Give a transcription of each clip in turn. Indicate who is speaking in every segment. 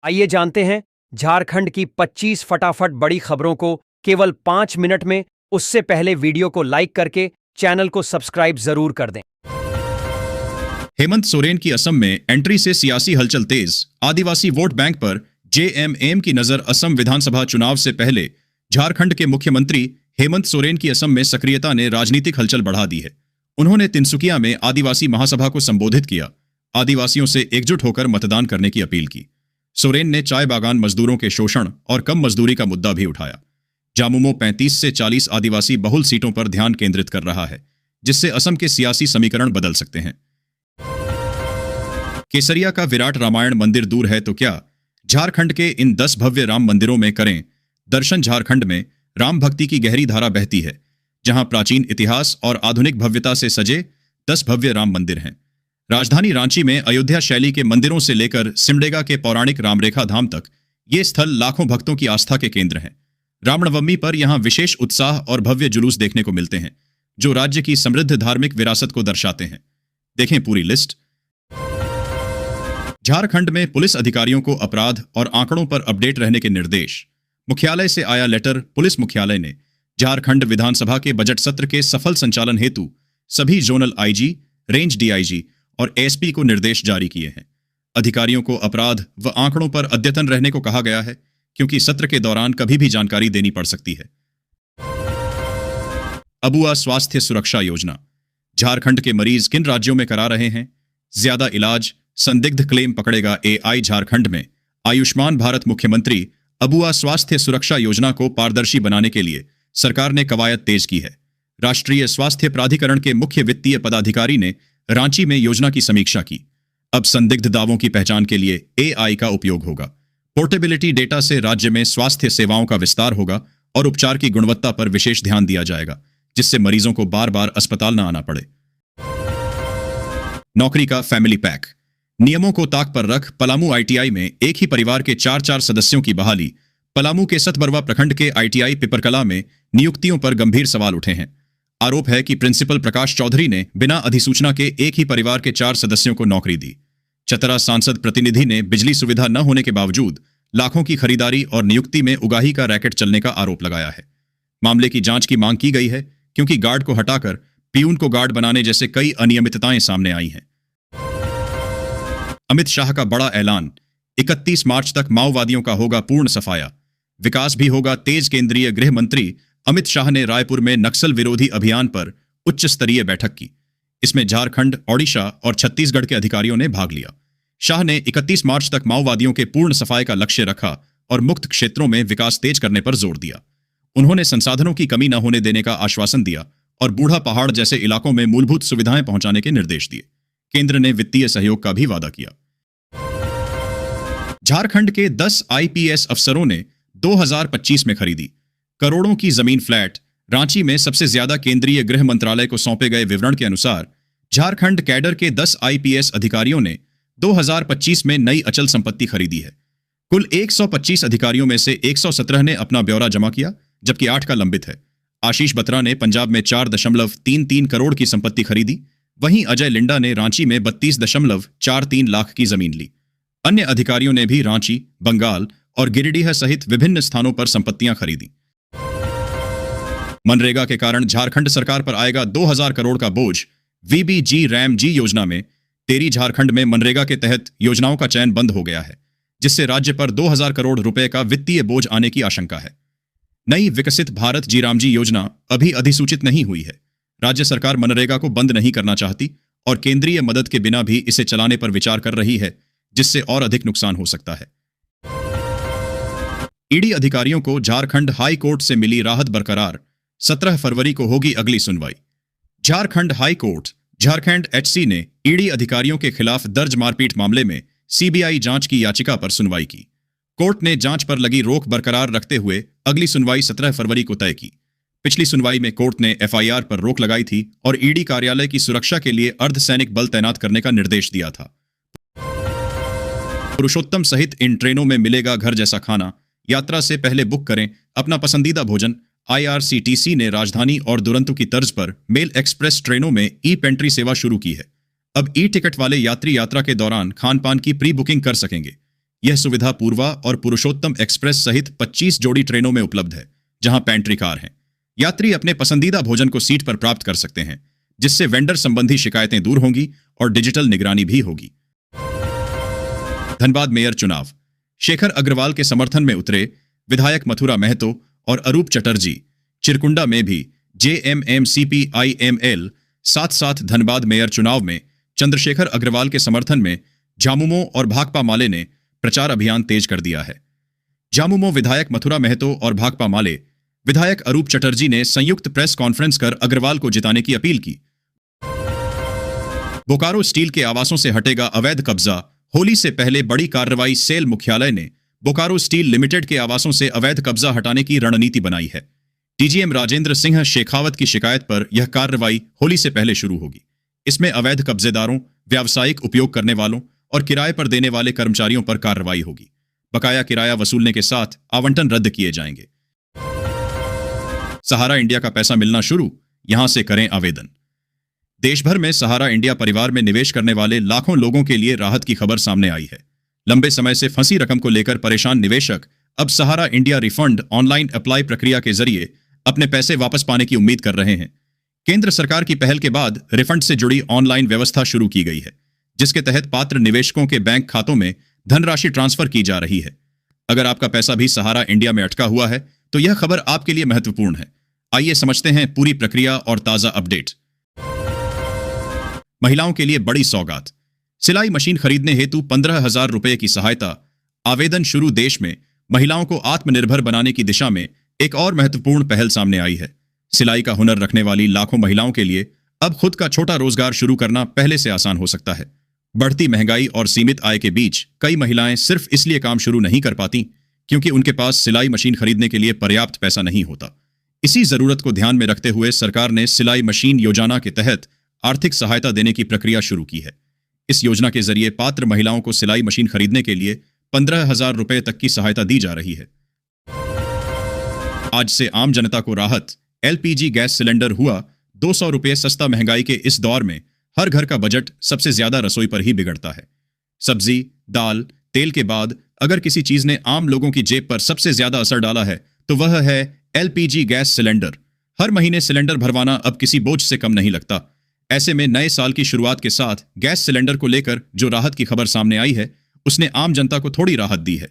Speaker 1: आइए जानते हैं झारखंड की 25 फटाफट बड़ी खबरों को केवल 5 मिनट में। उससे पहले वीडियो को लाइक करके चैनल को सब्सक्राइब जरूर कर दें।
Speaker 2: हेमंत सोरेन की असम में एंट्री से सियासी हलचल तेज। आदिवासी वोट बैंक पर जेएमएम की नजर। असम विधानसभा चुनाव से पहले झारखंड के मुख्यमंत्री हेमंत सोरेन की असम में सक्रियता ने राजनीतिक हलचल बढ़ा दी है। उन्होंने तिनसुकिया में आदिवासी महासभा को संबोधित किया। आदिवासियों से एकजुट होकर मतदान करने की अपील की। सोरेन ने चाय बागान मजदूरों के शोषण और कम मजदूरी का मुद्दा भी उठाया। जामुमो 35 से 40 आदिवासी बहुल सीटों पर ध्यान केंद्रित कर रहा है, जिससे असम के सियासी समीकरण बदल सकते हैं। केसरिया का विराट रामायण मंदिर दूर है तो क्या? झारखंड के इन 10 भव्य राम मंदिरों में करें दर्शन। झारखंड में राम भक्ति की गहरी धारा बहती है, जहां प्राचीन इतिहास और आधुनिक भव्यता से सजे 10 भव्य राम मंदिर हैं। राजधानी रांची में अयोध्या शैली के मंदिरों से लेकर सिमडेगा के पौराणिक रामरेखा धाम तक ये स्थल लाखों भक्तों की आस्था के केंद्र हैं। रामनवमी पर यहां विशेष उत्साह और भव्य जुलूस देखने को मिलते हैं, जो राज्य की समृद्ध धार्मिक विरासत को दर्शाते हैं। देखें पूरी लिस्ट। झारखंड में पुलिस अधिकारियों को अपराध और आंकड़ों पर अपडेट रहने के निर्देश। मुख्यालय से आया लेटर। पुलिस मुख्यालय ने झारखंड विधानसभा के बजट सत्र के सफल संचालन हेतु सभी जोनल आईजी, रेंज डीआईजी और एसपी को निर्देश जारी किए हैं। अधिकारियों को अपराध व आंकड़ों पर अद्यतन रहने को कहा गया है, क्योंकि सत्र के दौरान कभी भी जानकारी देनी पड़ सकती है। अबुआ स्वास्थ्य सुरक्षा योजना। झारखंड के मरीज किन राज्यों में करा रहे हैं ज्यादा इलाज? संदिग्ध क्लेम पकड़ेगा एआई। झारखंड में आयुष्मान भारत मुख्यमंत्री अबुआ स्वास्थ्य सुरक्षा योजना को पारदर्शी बनाने के लिए सरकार ने कवायद तेज की है। राष्ट्रीय स्वास्थ्य प्राधिकरण के मुख्य वित्तीय पदाधिकारी ने रांची में योजना की समीक्षा की। अब संदिग्ध दावों की पहचान के लिए एआई का उपयोग होगा। पोर्टेबिलिटी डेटा से राज्य में स्वास्थ्य सेवाओं का विस्तार होगा और उपचार की गुणवत्ता पर विशेष ध्यान दिया जाएगा, जिससे मरीजों को बार बार अस्पताल न आना पड़े। नौकरी का फैमिली पैक। नियमों को ताक पर रख पलामू आईटीआई में एक ही परिवार के 4 सदस्यों की बहाली। पलामू के सतबरवा प्रखंड के आईटीआई पिपरकला में नियुक्तियों पर गंभीर सवाल उठे हैं। आरोप है कि प्रिंसिपल प्रकाश चौधरी ने बिना अधिसूचना के एक ही परिवार के 4 सदस्यों को नौकरी दी। चतरा सांसद प्रतिनिधि ने बिजली सुविधा न होने के बावजूद लाखों की खरीदारी और नियुक्ति में उगाही का रैकेट चलने का आरोप लगाया है। मामले की जांच की मांग की गई है, क्योंकि गार्ड को हटाकर पीयून को गार्ड बनाने जैसे कई अनियमितताएं सामने आई हैं। अमित शाह का बड़ा ऐलान। 31 मार्च तक माओवादियों का होगा पूर्ण सफाया। विकास भी होगा तेज। केंद्रीय गृह मंत्री अमित शाह ने रायपुर में नक्सल विरोधी अभियान पर उच्च स्तरीय बैठक की। इसमें झारखंड, ओडिशा और छत्तीसगढ़ के अधिकारियों ने भाग लिया। शाह ने 31 मार्च तक माओवादियों के पूर्ण सफाई का लक्ष्य रखा और मुक्त क्षेत्रों में विकास तेज करने पर जोर दिया। उन्होंने संसाधनों की कमी न होने देने का आश्वासन दिया और बूढ़ा पहाड़ जैसे इलाकों में मूलभूत सुविधाएं पहुंचाने के निर्देश दिए। केंद्र ने वित्तीय सहयोग का भी वादा किया। झारखंड के 10 आईपीएस अफसरों ने 2025 में खरीदी करोड़ों की जमीन फ्लैट। रांची में सबसे ज्यादा केंद्रीय गृह मंत्रालय को सौंपे गए विवरण के अनुसार झारखंड कैडर के 10 आईपीएस अधिकारियों ने 2025 में नई अचल संपत्ति खरीदी है। कुल 125 अधिकारियों में से 117 ने अपना ब्यौरा जमा किया, जबकि 8 का लंबित है। आशीष बत्रा ने पंजाब में 4.33 करोड़ की संपत्ति खरीदी। वहीं अजय लिंडा ने रांची में 32.43 लाख की जमीन ली। अन्य अधिकारियों ने भी रांची, बंगाल और गिरिडीह सहित विभिन्न स्थानों पर संपत्तियां खरीदी। मनरेगा के कारण झारखंड सरकार पर आएगा 2000 करोड़ का बोझ। वीबीजी रैम-जी योजना में टेरी झारखंड में मनरेगा के तहत योजनाओं का चयन बंद हो गया है, जिससे राज्य पर 2000 करोड़ रुपए का वित्तीय बोझ आने की आशंका है। नई विकसित भारत जी-राम-जी योजना अभी अधिसूचित नहीं हुई है। राज्य सरकार मनरेगा को बंद नहीं करना चाहती और केंद्रीय मदद के बिना भी इसे चलाने पर विचार कर रही है, जिससे और अधिक नुकसान हो सकता है। ईडी अधिकारियों को झारखंड हाई कोर्ट से मिली राहत बरकरार। 17 फरवरी को होगी अगली सुनवाई। Jharkhand high court Jharkhand HC ने ईडी अधिकारियों के खिलाफ दर्ज मारपीट मामले में सीबीआई जांच की याचिका पर सुनवाई की। कोर्ट ने जांच पर लगी रोक बरकरार रखते हुए अगली सुनवाई 17 फरवरी को तय की। पिछली सुनवाई में कोर्ट ने एफआईआर पर रोक लगाई थी और ईडी कार्यालय की सुरक्षा के लिए अर्धसैनिक बल तैनात करने का निर्देश दिया था। पुरुषोत्तम सहित इन ट्रेनों में मिलेगा घर जैसा खाना। यात्रा से पहले बुक करें अपना पसंदीदा भोजन। आईआरसीटीसी ने राजधानी और दुरंतो की तर्ज पर मेल एक्सप्रेस ट्रेनों में ई पेंट्री सेवा शुरू की है। अब ई टिकट वाले यात्री यात्रा के दौरान खान पान की प्री बुकिंग कर सकेंगे। यह सुविधा पूर्वा और पुरुषोत्तम एक्सप्रेस सहित 25 जोड़ी ट्रेनों में उपलब्ध है, जहां पैंट्री कार है। यात्री अपने पसंदीदा भोजन को सीट पर प्राप्त कर सकते हैं, जिससे वेंडर संबंधी शिकायतें दूर होंगी और डिजिटल निगरानी भी होगी। धनबाद मेयर चुनाव। शेखर अग्रवाल के समर्थन में उतरे विधायक मथुरा महतो और अरूप चटर्जी। चिरकुंडा में भी JMM-CPIML साथ धनबाद मेयर चुनाव में चंद्रशेखर अग्रवाल के समर्थन में झामुमो और भाकपा माले ने प्रचार अभियान तेज कर दिया है। झामुमो विधायक मथुरा महतो और भाकपा माले विधायक अरूप चटर्जी ने संयुक्त प्रेस कॉन्फ्रेंस कर अग्रवाल को जिताने की अपील की। बोकारो स्टील के आवासों से हटेगा अवैध कब्जा। होली से पहले बड़ी कार्रवाई। सेल मुख्यालय ने बोकारो स्टील लिमिटेड के आवासों से अवैध कब्जा हटाने की रणनीति बनाई है। DGM राजेंद्र सिंह शेखावत की शिकायत पर यह कार्रवाई होली से पहले शुरू होगी। इसमें अवैध कब्जेदारों, व्यावसायिक उपयोग करने वालों और किराए पर देने वाले कर्मचारियों पर कार्रवाई होगी। बकाया किराया वसूलने के साथ आवंटन रद्द किए जाएंगे। सहारा इंडिया का पैसा मिलना शुरू, यहां से करें आवेदन। देश भर में सहारा इंडिया परिवार में निवेश करने वाले लाखों लोगों के लिए राहत की खबर सामने आई है। लंबे समय से फंसी रकम को लेकर परेशान निवेशक अब सहारा इंडिया रिफंड ऑनलाइन अप्लाई प्रक्रिया के जरिए अपने पैसे वापस पाने की उम्मीद कर रहे हैं। केंद्र सरकार की पहल के बाद रिफंड से जुड़ी ऑनलाइन व्यवस्था शुरू की गई है, जिसके तहत पात्र निवेशकों के बैंक खातों में धनराशि ट्रांसफर की जा रही है। अगर आपका पैसा भी सहारा इंडिया में अटका हुआ है तो यह खबर आपके लिए महत्वपूर्ण है। आइए समझते हैं पूरी प्रक्रिया और ताजा अपडेट। महिलाओं के लिए बड़ी सौगात। सिलाई मशीन खरीदने हेतु 15,000 रुपए की सहायता। आवेदन शुरू। देश में महिलाओं को आत्मनिर्भर बनाने की दिशा में एक और महत्वपूर्ण पहल सामने आई है। सिलाई का हुनर रखने वाली लाखों महिलाओं के लिए अब खुद का छोटा रोजगार शुरू करना पहले से आसान हो सकता है। बढ़ती महंगाई और सीमित आय के बीच कई महिलाएं सिर्फ इसलिए काम शुरू नहीं कर पाती क्योंकि उनके पास सिलाई मशीन खरीदने के लिए पर्याप्त पैसा नहीं होता। इसी जरूरत को ध्यान में रखते हुए सरकार ने सिलाई मशीन योजना के तहत आर्थिक सहायता देने की प्रक्रिया शुरू की है। इस योजना के जरिए पात्र महिलाओं को सिलाई मशीन खरीदने के लिए 15,000 रुपए तक की सहायता दी जा रही है। आज से आम जनता को राहत। LPG गैस सिलेंडर हुआ 200 रुपए सस्ता। महंगाई के इस दौर में हर घर का बजट सबसे ज्यादा रसोई पर ही बिगड़ता है। सब्जी, दाल, तेल के बाद अगर किसी चीज ने आम लोगों की जेब पर सबसे ज्यादा असर डाला है तो वह है LPG गैस सिलेंडर। हर महीने सिलेंडर भरवाना अब किसी बोझ से कम नहीं लगता। ऐसे में नए साल की शुरुआत के साथ गैस सिलेंडर को लेकर जो राहत की खबर सामने आई है उसने आम जनता को थोड़ी राहत दी है।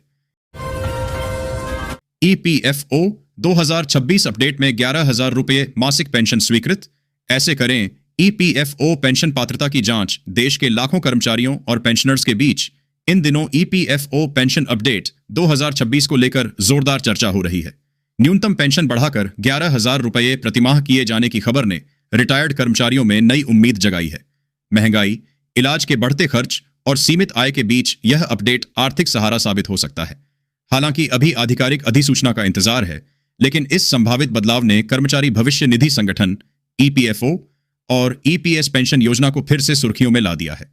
Speaker 2: EPFO 2026 अपडेट में 11,000 रुपए मासिक पेंशन स्वीकृत। ऐसे करें EPFO पेंशन पात्रता की जांच। देश के लाखों कर्मचारियों और पेंशनर्स के बीच इन दिनों EPFO पेंशन अपडेट 2026 को लेकर जोरदार चर्चा हो रही है। न्यूनतम पेंशन बढ़ाकर 11,000 रुपए प्रतिमाह किए जाने की खबर ने रिटायर्ड कर्मचारियों में नई उम्मीद जगाई है। महंगाई, इलाज के बढ़ते खर्च और सीमित आय के बीच यह अपडेट आर्थिक सहारा साबित हो सकता है। हालांकि अभी आधिकारिक अधिसूचना का इंतजार है, लेकिन इस संभावित बदलाव ने कर्मचारी भविष्य निधि संगठन EPFO और EPS पेंशन योजना को फिर से सुर्खियों में ला दिया है।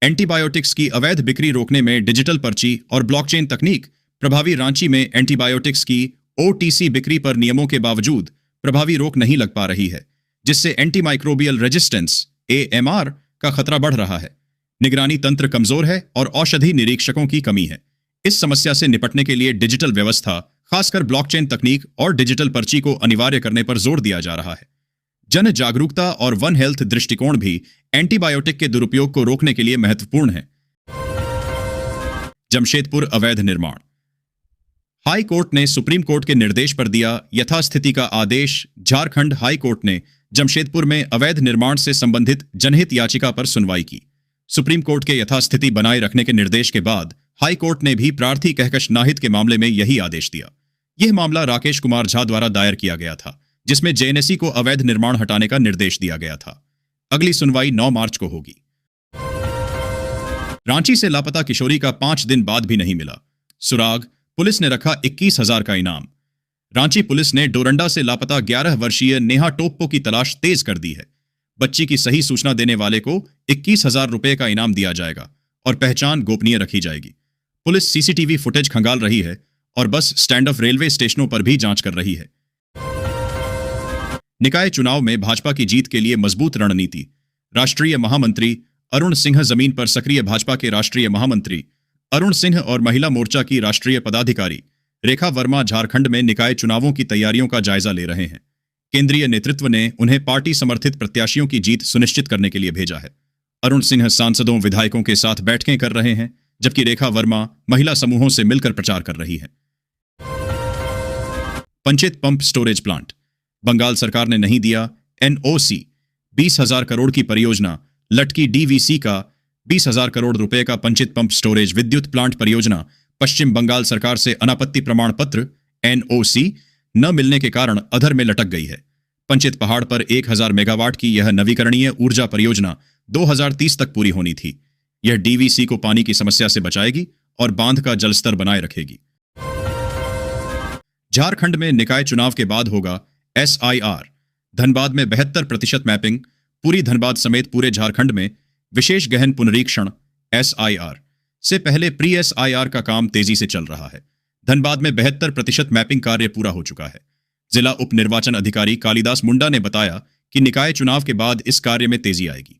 Speaker 2: एंटीबायोटिक्स की अवैध बिक्री रोकने में डिजिटल पर्ची और ब्लॉकचेन तकनीक प्रभावी। रांची में एंटीबायोटिक्स की OTC बिक्री पर नियमों के बावजूद प्रभावी रोक नहीं लग पा रही है, जिससे एंटीमाइक्रोबियल रेजिस्टेंस AMR का खतरा बढ़ रहा है। निगरानी तंत्र कमजोर है और औषधि निरीक्षकों की कमी है। इस समस्या से निपटने के लिए डिजिटल व्यवस्था, खासकर ब्लॉकचेन तकनीक और डिजिटल पर्ची को अनिवार्य करने पर जोर दिया जा रहा है। जन जागरूकता और वन हेल्थ दृष्टिकोण भी एंटीबायोटिक के दुरुपयोग को रोकने के लिए महत्वपूर्ण है। जमशेदपुर अवैध निर्माण। हाई कोर्ट ने सुप्रीम कोर्ट के निर्देश पर दिया यथास्थिति का आदेश। झारखंड हाई कोर्ट ने जमशेदपुर में अवैध निर्माण से संबंधित जनहित याचिका पर सुनवाई की। सुप्रीम कोर्ट के यथास्थिति बनाए रखने के निर्देश के बाद हाई कोर्ट ने भी प्रार्थी कहकश नाहित के मामले में यही आदेश दिया। यह मामला राकेश कुमार झा द्वारा दायर किया गया था, जिसमें JNSE को अवैध निर्माण हटाने का निर्देश दिया गया था। अगली सुनवाई 9 मार्च को होगी। रांची से लापता किशोरी का 5 दिन बाद भी नहीं मिला सुराग। पुलिस ने रखा 21,000 का इनाम। रांची पुलिस ने डोरंडा से लापता 11 वर्षीय नेहा टोप्पो की तलाश तेज कर दी है। बच्ची की सही सूचना देने वाले को 21,000 रुपए का इनाम दिया जाएगा और पहचान गोपनीय रखी जाएगी। पुलिस CCTV फुटेज खंगाल रही है और बस स्टैंड ऑफ रेलवे स्टेशनों पर भी जांच कर रही है। निकाय चुनाव में भाजपा की जीत के लिए मजबूत रणनीति। राष्ट्रीय महामंत्री अरुण सिंह जमीन पर सक्रिय। भाजपा के राष्ट्रीय महामंत्री अरुण सिंह और महिला मोर्चा की राष्ट्रीय पदाधिकारी रेखा वर्मा झारखंड में निकाय चुनावों की तैयारियों का जायजा ले रहे हैं। केंद्रीय नेतृत्व ने उन्हें पार्टी समर्थित प्रत्याशियों की जीत सुनिश्चित करने के लिए भेजा है। अरुण सिंह सांसदों विधायकों के साथ बैठकें कर रहे हैं, जबकि रेखा वर्मा महिला समूहों से मिलकर प्रचार कर रही है। पंचित पंप स्टोरेज प्लांट, बंगाल सरकार ने नहीं दिया एनओसी। 20,000 करोड़ की परियोजना लटकी डीवीसी का 20,000 करोड़ रुपए का पंचित पंप स्टोरेज विद्युत प्लांट परियोजना पश्चिम बंगाल सरकार से अनापत्ति प्रमाण पत्र एनओसी न मिलने के कारण अधर में लटक गई है। पंचित पहाड़ पर 1,000 मेगावाट की यह नवीकरणीय ऊर्जा परियोजना 2030 तक पूरी होनी थी। यह डीवीसी को पानी की समस्या से बचाएगी और बांध का जलस्तर बनाए रखेगी। झारखंड में निकाय चुनाव के बाद होगा एसआईआर। धनबाद में 72% मैपिंग, पूरी धनबाद समेत पूरे झारखंड में विशेष गहन पुनरीक्षण। एसआईआर से पहले प्री एसआईआर का काम तेजी से चल रहा है। धनबाद में 72% मैपिंग कार्य पूरा हो चुका है। जिला उप निर्वाचन अधिकारी कालिदास मुंडा ने बताया कि निकाय चुनाव के बाद इस कार्य में तेजी आएगी।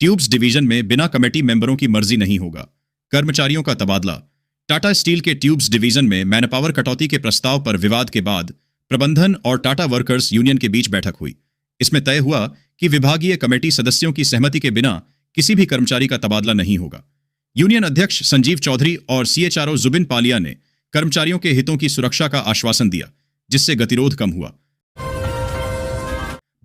Speaker 2: ट्यूब्स डिवीजन में बिना कमेटी मेंबरों की मर्जी नहीं होगा, कर्मचारियों का तबादला। टाटा स्टील के ट्यूब्स डिवीजन में मैनपावर कटौती के प्रस्ताव पर विवाद के बाद प्रबंधन और टाटा वर्कर्स यूनियन के बीच बैठक हुई। इसमें तय हुआ कि विभागीय कमेटी सदस्यों की सहमति के बिना किसी भी कर्मचारी का तबादला नहीं होगा। यूनियन अध्यक्ष संजीव चौधरी और सीएचआरओ जुबिन पालिया ने कर्मचारियों के हितों की सुरक्षा का आश्वासन दिया, जिससे गतिरोध कम हुआ।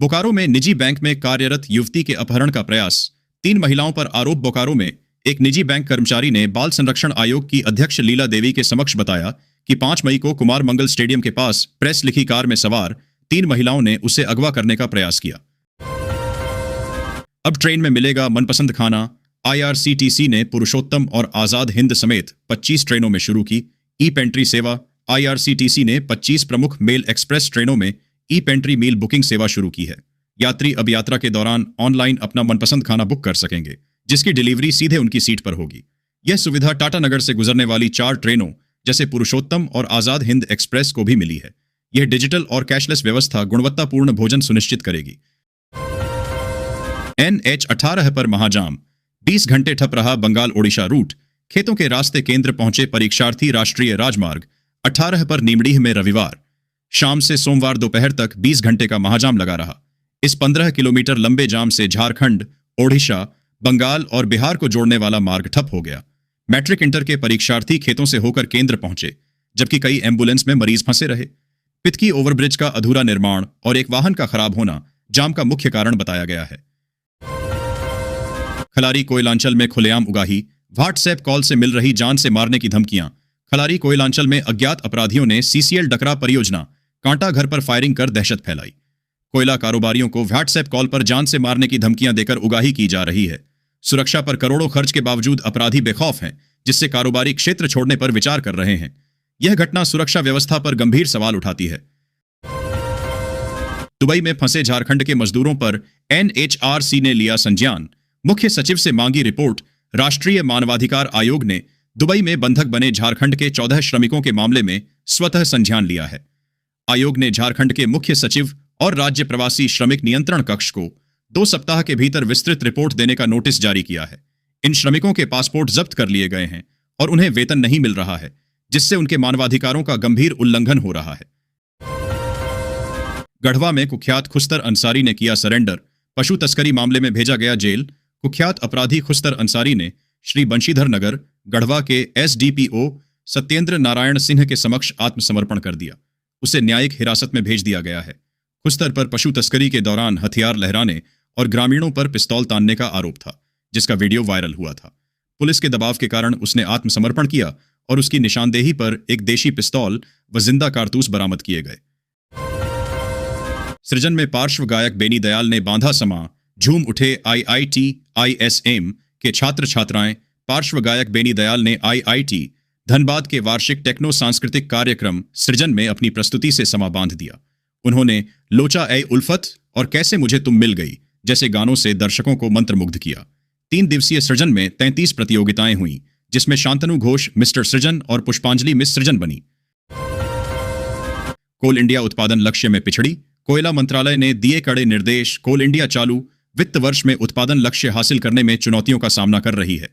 Speaker 2: बोकारो में निजी बैंक में कार्यरत युवती के अपहरण का प्रयास, 3 महिलाओं पर आरोप। बोकारो में एक निजी बैंक कर्मचारी ने बाल संरक्षण आयोग की अध्यक्ष लीला देवी के समक्ष बताया कि 5 मई को कुमार मंगल स्टेडियम के पास प्रेस लिखी कार में सवार 3 महिलाओं ने उसे अगवा करने का प्रयास किया। अब ट्रेन में मिलेगा मनपसंद खाना। आईआरसीटीसी ने पुरुषोत्तम और आजाद हिंद समेत 25 ट्रेनों में शुरू की ई पेंट्री सेवा। आईआरसीटीसी ने 25 प्रमुख मेल एक्सप्रेस ट्रेनों में ई पेंट्री मील बुकिंग सेवा शुरू की है। यात्री अब यात्रा के दौरान ऑनलाइन अपना मनपसंद खाना बुक कर सकेंगे, जिसकी डिलीवरी सीधे उनकी सीट पर होगी। यह सुविधा टाटानगर से गुजरने वाली 4 ट्रेनों जैसे पुरुषोत्तम और आजाद हिंद एक्सप्रेस को भी मिली है। यह डिजिटल और कैशलेस व्यवस्था गुणवत्तापूर्ण भोजन सुनिश्चित करेगी। NH 18 पर महाजाम, 20 घंटे ठप रहा बंगाल ओडिशा रूट। खेतों के रास्ते केंद्र पहुंचे परीक्षार्थी। राष्ट्रीय राजमार्ग 18 पर नीमडीह में रविवार शाम से सोमवार दोपहर तक 20 घंटे का महाजाम लगा रहा। इस 15 किलोमीटर लंबे जाम से झारखंड, ओडिशा, बंगाल और बिहार को जोड़ने वाला मार्ग ठप हो गया। मैट्रिक इंटर के परीक्षार्थी खेतों से होकर केंद्र पहुंचे, जबकि कई एम्बुलेंस में मरीज फंसे रहे। पितकी ओवरब्रिज का अधूरा निर्माण और एक वाहन का खराब होना जाम का मुख्य कारण बताया गया है। खलारी कोयलांचल में खुलेआम उगाही, व्हाट्सएप कॉल से मिल रही जान से मारने की धमकियां। खलारी कोयलांचल में अज्ञात अपराधियों ने सीसीएल डकरा परियोजना कांटा घर पर फायरिंग कर दहशत फैलाई। कोयला कारोबारियों को व्हाट्सएप कॉल पर जान से मारने की धमकियां देकर उगाही की जा रही है। सुरक्षा पर करोड़ों खर्च के बावजूद अपराधी बेखौफ हैं, जिससे कारोबारी क्षेत्र छोड़ने पर विचार कर रहे हैं। यह घटना सुरक्षा व्यवस्था पर गंभीर सवाल उठाती है। दुबई में फंसे झारखंड के मजदूरों पर एनएचआरसी ने लिया संज्ञान। मुख्य सचिव से मांगी रिपोर्ट। राष्ट्रीय मानवाधिकार आयोग ने दुबई में बंधक बने झारखंड के 14 श्रमिकों के मामले में स्वतः संज्ञान लिया है। आयोग ने झारखंड के मुख्य सचिव और राज्य प्रवासी श्रमिक नियंत्रण कक्ष को 2 सप्ताह के भीतर विस्तृत रिपोर्ट देने का नोटिस जारी किया है। इन श्रमिकों के पासपोर्ट जब्त कर लिए गए हैं और उन्हें वेतन नहीं मिल रहा है, जिससे उनके मानवाधिकारों का गंभीर उल्लंघन हो रहा है। गढ़वा में कुख्यात खुस्तर अंसारी ने किया सरेंडर। पशु तस्करी मामले में भेजा गया जेल। कुख्यात अपराधी खुस्तर अंसारी ने श्री बंशीधर नगर, गढ़वा के एसडीपीओ सत्येंद्र नारायण सिंह के समक्ष आत्मसमर्पण कर दिया। उसे न्यायिक हिरासत में भेज दिया गया है। खुस्तर पर पशु तस्करी के दौरान हथियार लहराने और ग्रामीणों पर पिस्तौल तानने का आरोप था, जिसका वीडियो वायरल हुआ था। पुलिस के दबाव के कारण उसने आत्मसमर्पण किया और उसकी निशानदेही पर एक देशी पिस्तौल व जिंदा कारतूस बरामद किए गए। सृजन में पार्श्व गायक बेनी दयाल ने बांधा समा। झूम उठे आईआईटी आईएसएम के छात्र छात्राएं। पार्श्व गायक बेनी दयाल ने आईआईटी धनबाद के वार्षिक टेक्नो सांस्कृतिक कार्यक्रम सृजन में अपनी प्रस्तुति से समा बांध दिया। उन्होंने लोचा ए उल्फत और कैसे मुझे तुम मिल गई जैसे गानों से दर्शकों को मंत्रमुग्ध किया। 3 दिवसीय सृजन में 33 प्रतियोगिताएं हुईं, जिसमें शांतनु घोष मिस्टर सृजन और पुष्पांजलि मिस सृजन बनी। कोल इंडिया उत्पादन लक्ष्य में पिछड़ी। कोयला मंत्रालय ने दिए कड़े निर्देश। कोल इंडिया चालू वित्त वर्ष में उत्पादन लक्ष्य हासिल करने में चुनौतियों का सामना कर रही है।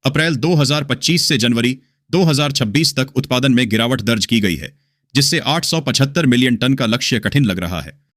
Speaker 2: अप्रैल 2025 से जनवरी 2026 तक उत्पादन में गिरावट दर्ज की गई है, जिससे 875 मिलियन टन का लक्ष्य कठिन लग रहा है।